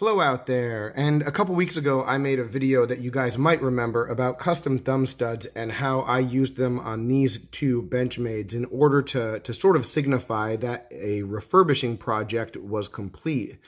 Hello out there, and a couple weeks ago I made a video that you guys might remember about custom thumb studs and how I used them on these two Benchmades in order to sort of signify that a refurbishing project was complete.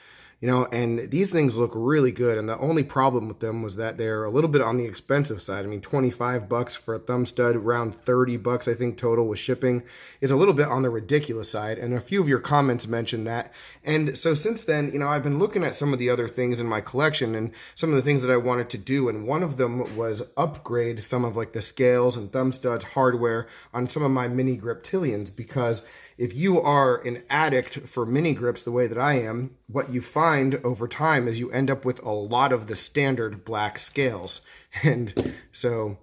And these things look really good, and the only problem with them was that they're a little bit on the expensive side. I mean, 25 bucks for a thumb stud, around 30 bucks I think total with shipping is a little bit on the ridiculous side, and a few of your comments mentioned that. And so since then, I've been looking at some of the other things in my collection and some of the things that I wanted to do, and one of them was upgrade some of like the scales and thumb studs hardware on some of my mini griptilians, because if you are an addict for mini grips the way that I am, what you find over time is you end up with a lot of the standard black scales. And so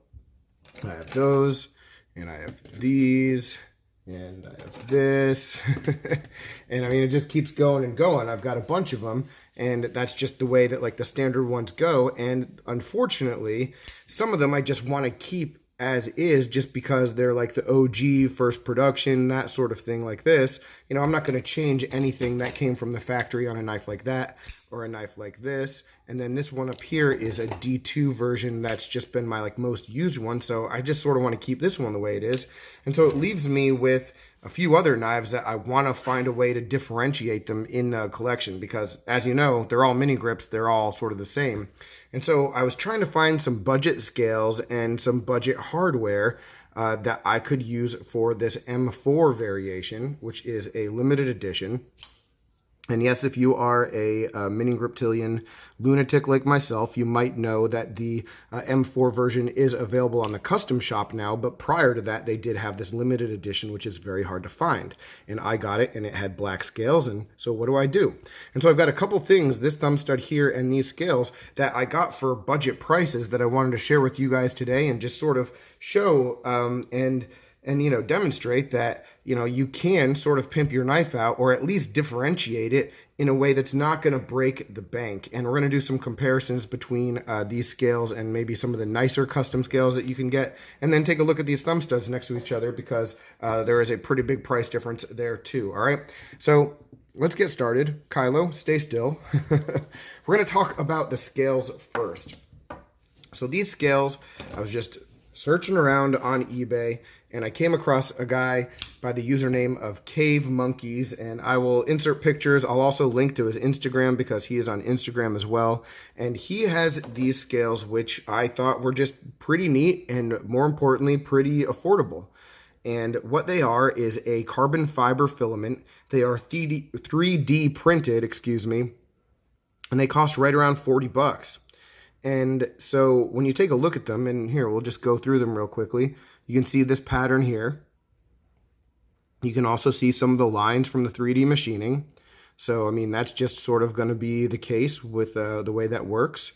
I have those, and I have these, and I have this. And I mean, it just keeps going and going. I've got a bunch of them, and that's just the way that like the standard ones go. And unfortunately, some of them I just want to keep as is, just because they're like the OG first production, that sort of thing like this. I'm not going to change anything that came from the factory on a knife like that or a knife like this. And then this one up here is a D2 version that's just been my like most used one. So I just sort of want to keep this one the way it is. And so it leaves me with a few other knives that I want to find a way to differentiate them in the collection, because as you know, they're all mini grips, they're all sort of the same. And so I was trying to find some budget scales and some budget hardware that I could use for this M4 variation, which is a limited edition. And yes, if you are a mini griptilian lunatic like myself, you might know that the M4 version is available on the custom shop now, but prior to that, they did have this limited edition, which is very hard to find. And I got it, and it had black scales, and so what do? And so I've got a couple things, this thumb stud here and these scales, that I got for budget prices that I wanted to share with you guys today and just sort of show and demonstrate that, you can sort of pimp your knife out, or at least differentiate it in a way that's not going to break the bank. And we're going to do some comparisons between these scales and maybe some of the nicer custom scales that you can get, and then take a look at these thumb studs next to each other, because there is a pretty big price difference there too. All right, so let's get started. Kylo, stay still. We're going to talk about the scales first. So these scales, I was just searching around on eBay, and I came across a guy by the username of Cave Monkeys, and I will insert pictures. I'll also link to his Instagram, because he is on Instagram as well. And he has these scales, which I thought were just pretty neat and, more importantly, pretty affordable. And what they are is a carbon fiber filament. They are 3D printed, and they cost right around 40 bucks. And so when you take a look at them, and here, we'll just go through them real quickly. You can see this pattern here. You can also see some of the lines from the 3D machining. So, I mean, that's just sort of going to be the case with the way that works.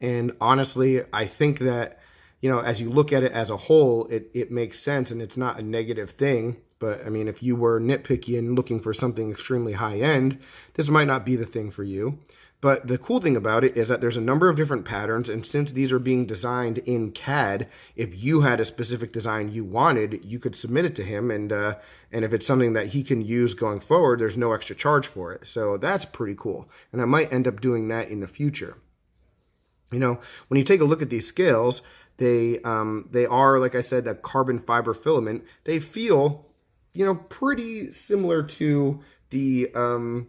And honestly, I think that, as you look at it as a whole, it makes sense, and it's not a negative thing. But, I mean, if you were nitpicky and looking for something extremely high-end, this might not be the thing for you. But the cool thing about it is that there's a number of different patterns, and since these are being designed in CAD, if you had a specific design you wanted, you could submit it to him, and if it's something that he can use going forward, there's no extra charge for it. So that's pretty cool, and I might end up doing that in the future. When you take a look at these scales, they are, like I said, a carbon fiber filament. They feel, pretty similar to the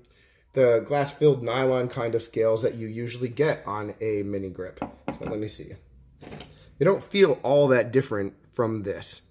glass-filled nylon kind of scales that you usually get on a mini grip. So let me see. They don't feel all that different from this.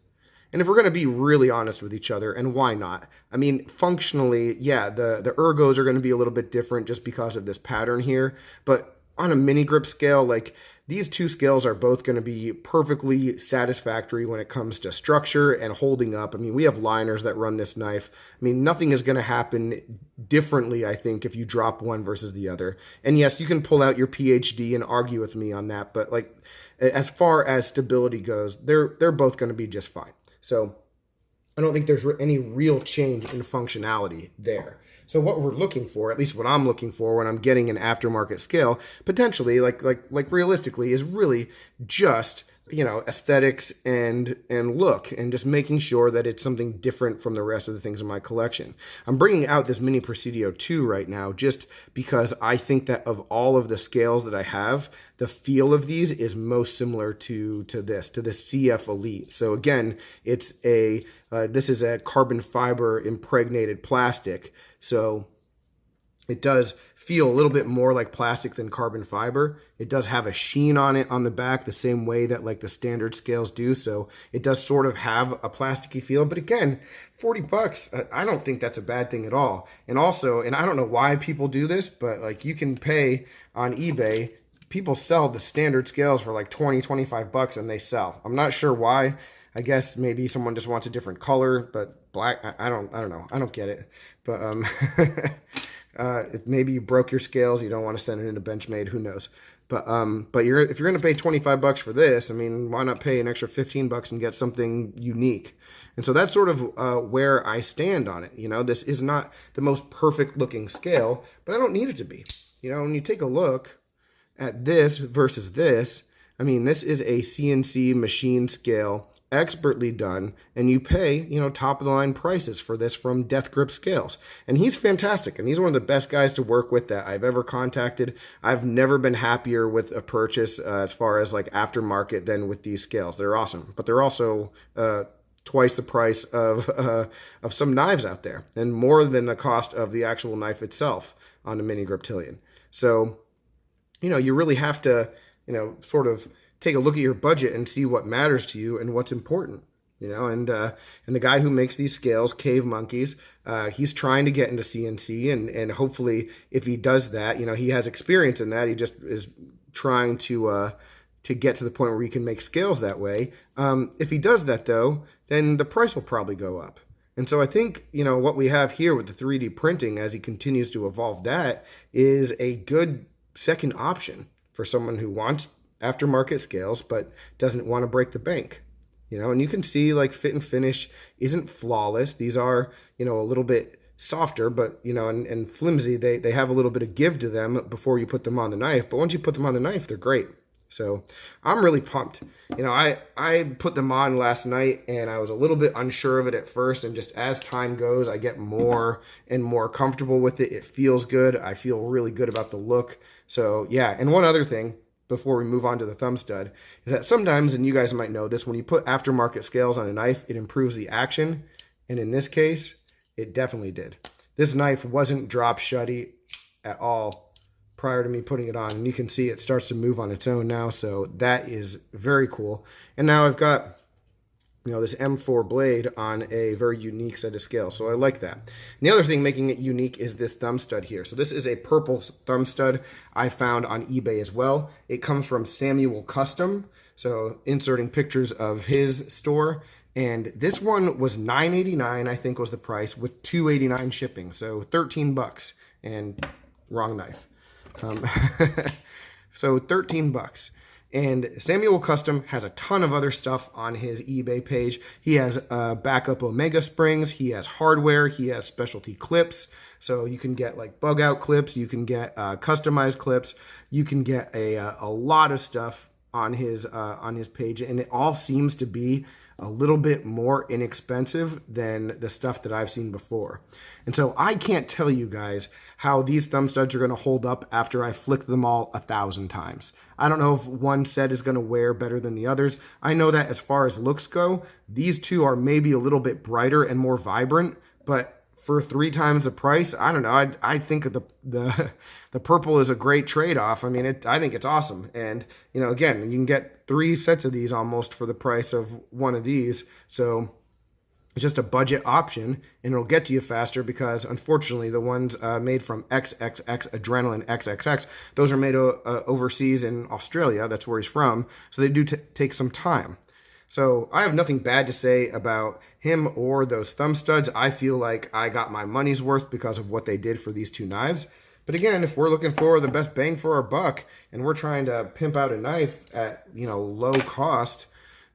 And if we're going to be really honest with each other, and why not? I mean, functionally, yeah, the ergos are going to be a little bit different just because of this pattern here. But on a mini grip scale, like, these two scales are both going to be perfectly satisfactory when it comes to structure and holding up. I mean, we have liners that run this knife. I mean, nothing is going to happen differently, I think, if you drop one versus the other. And yes, you can pull out your PhD and argue with me on that, but like, as far as stability goes, they're both going to be just fine. So I don't think there's any real change in functionality there. So what we're looking for, at least what I'm looking for when I'm getting an aftermarket scale, potentially, like realistically, is really just aesthetics and look, and just making sure that it's something different from the rest of the things in my collection. I'm bringing out this mini Presidio 2 right now just because I think that of all of the scales that I have, the feel of these is most similar to the CF Elite. So again, it's this is a carbon fiber impregnated plastic, so it does feel a little bit more like plastic than carbon fiber. It does have a sheen on it on the back, the same way that like the standard scales do. So it does sort of have a plasticky feel. But again, 40 bucks, I don't think that's a bad thing at all. And also, and I don't know why people do this, but like you can pay on eBay, people sell the standard scales for like 20, 25 bucks and they sell. I'm not sure why. I guess maybe someone just wants a different color, but black, I don't know. I don't get it. But if maybe you broke your scales, you don't want to send it into Benchmade, who knows? But if you're going to pay 25 bucks for this, I mean, why not pay an extra 15 bucks and get something unique? And so that's sort of where I stand on it. This is not the most perfect looking scale, but I don't need it to be. When you take a look at this versus this, I mean, this is a CNC machine scale, expertly done, and you pay, top of the line prices for this from Death Grip Scales. And he's fantastic, and he's one of the best guys to work with that I've ever contacted. I've never been happier with a purchase as far as like aftermarket than with these scales. They're awesome, but they're also twice the price of some knives out there, and more than the cost of the actual knife itself on the Mini Griptilian. So, you really have to, sort of take a look at your budget and see what matters to you and what's important. And the guy who makes these scales, Cave Monkeys, he's trying to get into CNC, and hopefully if he does that, he has experience in that. He just is trying to get to the point where he can make scales that way. If he does that though, then the price will probably go up. And so I think, what we have here with the 3D printing as he continues to evolve that is a good second option for someone who wants aftermarket scales but doesn't want to break the bank. And you can see like fit and finish isn't flawless. These are, a little bit softer, but, and flimsy. They have a little bit of give to them before you put them on the knife. But once you put them on the knife, they're great. So I'm really pumped. I put them on last night and I was a little bit unsure of it at first. And just as time goes, I get more and more comfortable with it. It feels good. I feel really good about the look. So yeah. And one other thing before we move on to the thumb stud is that sometimes, and you guys might know this, when you put aftermarket scales on a knife, it improves the action. And in this case, it definitely did. This knife wasn't drop shutty at all prior to me putting it on. And you can see it starts to move on its own now. So that is very cool. And now I've got, this M4 blade on a very unique set of scales. So I like that. And the other thing making it unique is this thumb stud here. So this is a purple thumb stud I found on eBay as well. It comes from Samuel Custom. So inserting pictures of his store. And this one was $9.89, I think was the price, with $2.89 shipping. So 13 bucks, and wrong knife. So 13 bucks. And Samuel Custom has a ton of other stuff on his eBay page. He has backup Omega springs. He has hardware. He has specialty clips. So you can get like bug out clips. You can get customized clips. You can get a lot of stuff on his page. And it all seems to be a little bit more inexpensive than the stuff that I've seen before. And so I can't tell you guys how these thumb studs are going to hold up after I flick them all 1,000 times. I don't know if one set is going to wear better than the others. I know that as far as looks go, these two are maybe a little bit brighter and more vibrant, but for 3 times the price, I don't know. I think the purple is a great trade-off. I mean, I think it's awesome. And, again, you can get 3 sets of these almost for the price of one of these. So it's just a budget option, and it'll get to you faster because, unfortunately, the ones made from XXX Adrenaline XXX, those are made overseas in Australia. That's where he's from. So they do take some time. So I have nothing bad to say about him or those thumb studs. I feel like I got my money's worth because of what they did for these 2 knives. But again, if we're looking for the best bang for our buck and we're trying to pimp out a knife at, low cost,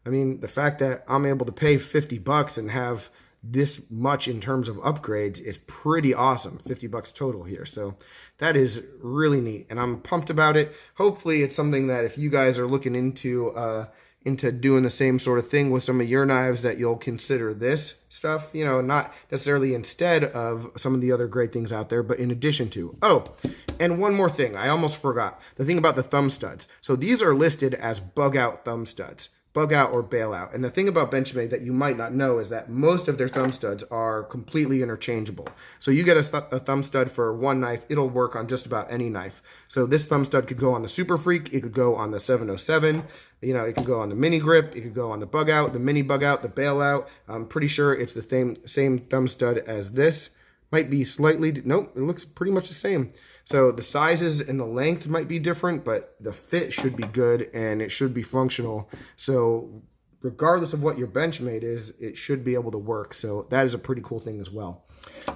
I mean, the fact that I'm able to pay 50 bucks and have this much in terms of upgrades is pretty awesome. 50 bucks total here. So that is really neat and I'm pumped about it. Hopefully it's something that if you guys are looking into into doing the same sort of thing with some of your knives, that you'll consider this stuff, you know, not necessarily instead of some of the other great things out there, but in addition to. Oh, and one more thing, I almost forgot. The thing about the thumb studs. So these are listed as bug out thumb studs. Bug out or bail out. And the thing about Benchmade that you might not know is that most of their thumb studs are completely interchangeable. So you get a thumb stud for one knife, it'll work on just about any knife. So this thumb stud could go on the Super Freak, it could go on the 707, you know, it could go on the mini grip, it could go on the bug out, the mini bug out, the bail out. I'm pretty sure it's the same thumb stud as this. Might be slightly, nope, it looks pretty much the same. So the sizes and the length might be different, but the fit should be good and it should be functional. So regardless of what your Benchmade is, it should be able to work. So that is a pretty cool thing as well.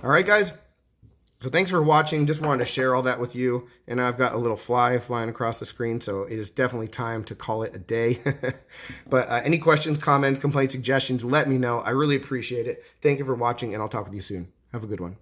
All right, guys. So thanks for watching. Just wanted to share all that with you. And I've got a little fly flying across the screen, so it is definitely time to call it a day. But any questions, comments, complaints, suggestions, let me know. I really appreciate it. Thank you for watching, and I'll talk with you soon. Have a good one.